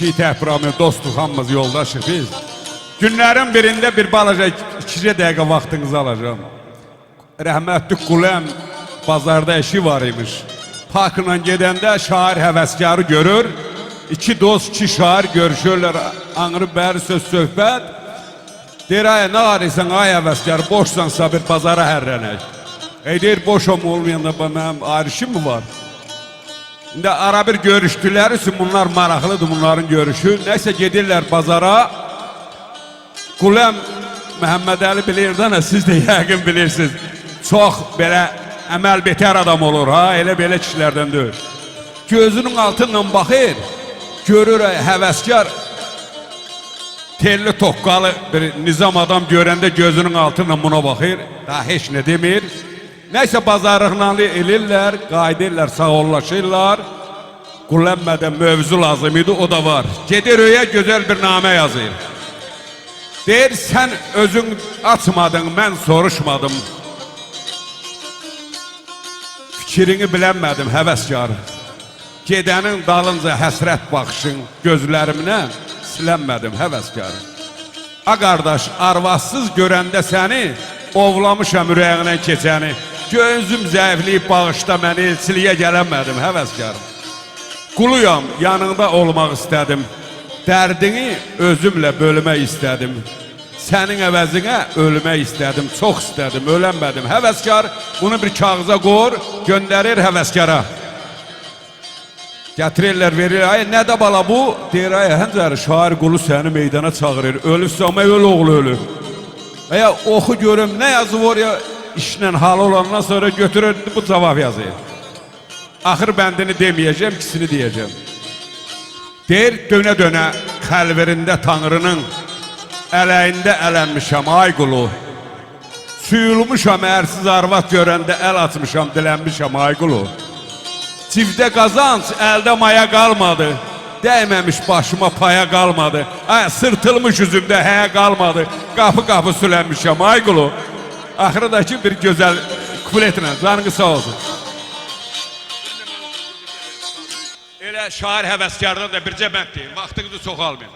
Kişi təhbiramı, dostluq, hamımız yoldaşıq biz. Günlərin birində bir balaca 2 dəqiqə vaxtınızı alacağım. Rəhmətli Quləm bazarda işi var imiş. Parkla gedəndə şair həvəskarı görür. 2 dost, 2 şair görüşürlər. Anırıb bəri söz söhbət. Deyir, ay nə arıysan ay həvəskar, boşsansa bir bazara hərrənək. Deyir, boşum olmayanda mənim ayrışım mı var? İndi ara bir görüşdülər üçün bunlar maraqlıdır bunların görüşü. Nəysə gedirlər bazara. Quləm Məhəmməd Əli bilirdən, siz də yəqin bilirsiniz. Çox belə əməl betər adam olur ha, elə belə kişilərdən deyil. Gözünün altından baxır, görür həvəskar telli toqqalı bir nizam adam görəndə gözünün altından buna baxır, daha heç nə demir. Nəysə bazarlıqla elirlər, qayıdırlar, sağollaşırlar. Qulənmədən mövzu lazım idi, o da var. Gedir öyə gözəl bir namə yazır. Deyir, sən özün açmadın, mən soruşmadım. Fikrini bilənmədim, həvəskar. Gedənin dalınca həsrət baxışın gözlərimlə silənmədim, həvəskar. A qardaş, arvadsız görəndə səni, ovlamışam ürəyinə keçəni. Gözüm zəifliyib bağışda məni, siliyə gələnmədim, həvəskar. Quluyam, yanında olmaq istədim. Dərdini özümlə bölmək istədim. Sənin əvəzinə ölmək istədim, çox istədim, ölənmədim. Həvəskar bunu bir kağıza qoyur, göndərir həvəskara. Gətirirlər, verir, ay nədə bala bu? Deyir, ay həncəri, şair qulu səni meydana çağırır, ölürsə ama öl oğlu ölür. Veya oxu görüm, nə yazı var ya, işlə halı olandan sonra götürür, bu cavab yazır. Axır bəndini deməyəcəm, ikisini deyəcəm. Deyir, dönə-dönə xəlverində Tanrının ələyində ələnmişəm, ay qulu. Suyulmuşam, ərsiz arvad görəndə əl açmışam, dilənmişəm, ay qulu. Civdə qazanc, əldə maya qalmadı. Dəyməmiş başıma paya qalmadı. Ay, sırtılmış üzümdə həyə qalmadı. Qapı-qapı sülənmişəm, ay qulu. Axırıdakı bir gözəl kuletlə, canını sağ olsun. Elə şair həvəskardan da bircə bənd deyim, vaxtınızı çox almayın.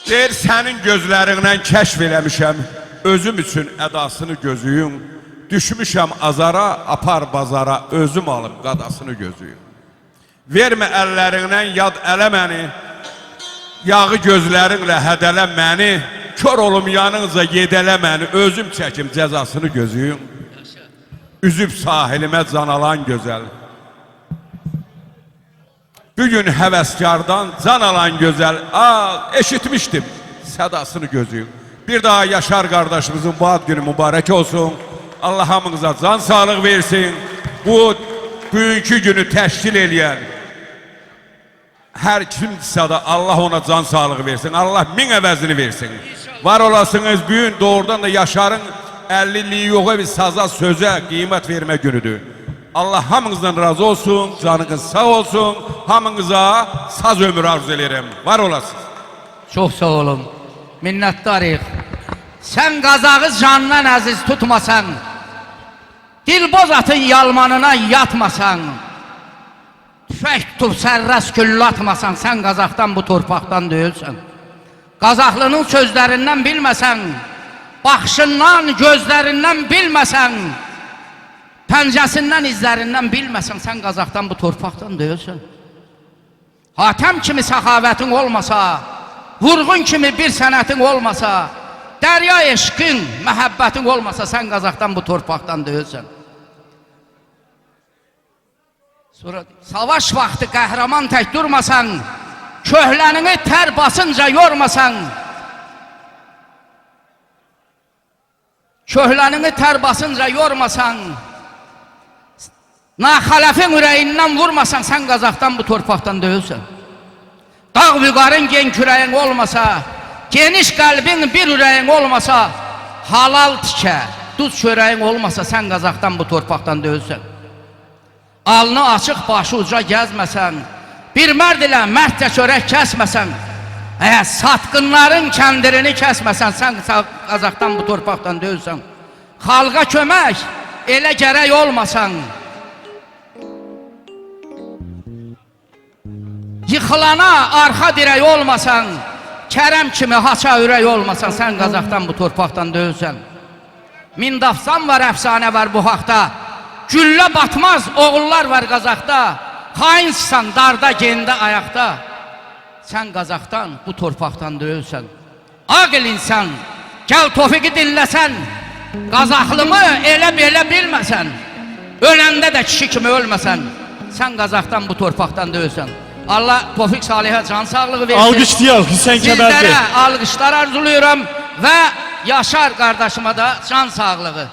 Deyir, sənin gözlərindən kəşf eləmişəm, özüm üçün ədasını gözüyüm. Düşmüşəm azara, apar bazara, özüm alım qadasını gözüyüm. Vermə əllərindən yad ələ məni, yağı gözlərinlə hədələ məni, kör olum yanınıza yedələ məni, özüm çəkim cəzasını gözüyüm. Üzüb sahilimə can alan gözəl. Bugün həvəskardan can alan gözəl, eşitmişdim, sədasını gözüyüm. Bir daha Yaşar qardaşımızın bu ad günü mübarək olsun. Allah hamınıza can sağlıq versin. Bu bugünkü günü təşkil eləyən hər kimsə da Allah ona can sağlıq versin. Allah min əvəzini versin. Var olasınız, bugün doğrudan da Yaşar'ın 50'liği yoxa bir saza, sözə qiymət vermə günüdür. Allah hamınızdan razı olsun, canınız sağ olsun, hamınıza saz ömür arzu ederim. Var olasınız. Çox sağ olun, minnətdarıq. Sən qazağı candan əziz tutmasan, dilboz atın yalmanına yatmasan, tüfək tutub sərras küllatmasan, sən qazaqdan bu torpaqdan deyilsən. Qazaqlının sözlərindən bilməsən, baxışından, gözlərindən bilməsən, pəncəsindən, izlərindən bilməsən, sən qazaqdan bu torpaqdan deyilsən. Hatəm kimi səxavətin olmasa, vurğun kimi bir sənətin olmasa, dərya eşqin, məhəbbətin olmasa, sən qazaqdan bu torpaqdan deyilsən. Sonra savaş vaxtı qəhrəman tək durmasan, köhlənini tər basınca yormasan, köhlənini tər basınca yormasan, naxələfin ürəyindən vurmasan, sən qazaqdan bu torpaqdan deyilsən. Dağ vüqarın gen kürəyin olmasa, geniş qəlbin bir ürəyin olmasa, halal tikə, duz çörəyin olmasa, sən qazaqdan bu torpaqdan deyilsən. Alnı açıq, başı uca gəzməsən, bir mərd ilə mərdcə çörək kəsməsən, əgər satqınların kəndirini kəsməsən, sən qazaqdan bu torpaqdan deyilsən. Xalqa kömək elə gərək olmasan, yıxılana arxa dirək olmasan, Kərəm kimi haça ürək olmasan, sən Qazaxdan bu torpaqdan döyülsən. Mindafsan var, əfsanə var bu haqda. Güllə batmaz, oğullar var Qazaxda. Hainsən, darda, gendə, ayaqda. Sən Qazaxdan bu torpaqdan döyülsən. Aqil insan, gəl Tofiqi dinləsən. Qazaxlımı elə belə bilməsən. Öləndə də kişi kimi ölməsən. Sən Qazaxdan bu torpaqdan döyülsən. Allah Tofiq Salihə can sağlığı versin. Alqışlayaq Hüseyn Kəbərli. Sizlərə alqışlar arzuluyorum və Yaşar qardaşıma da can sağlığı.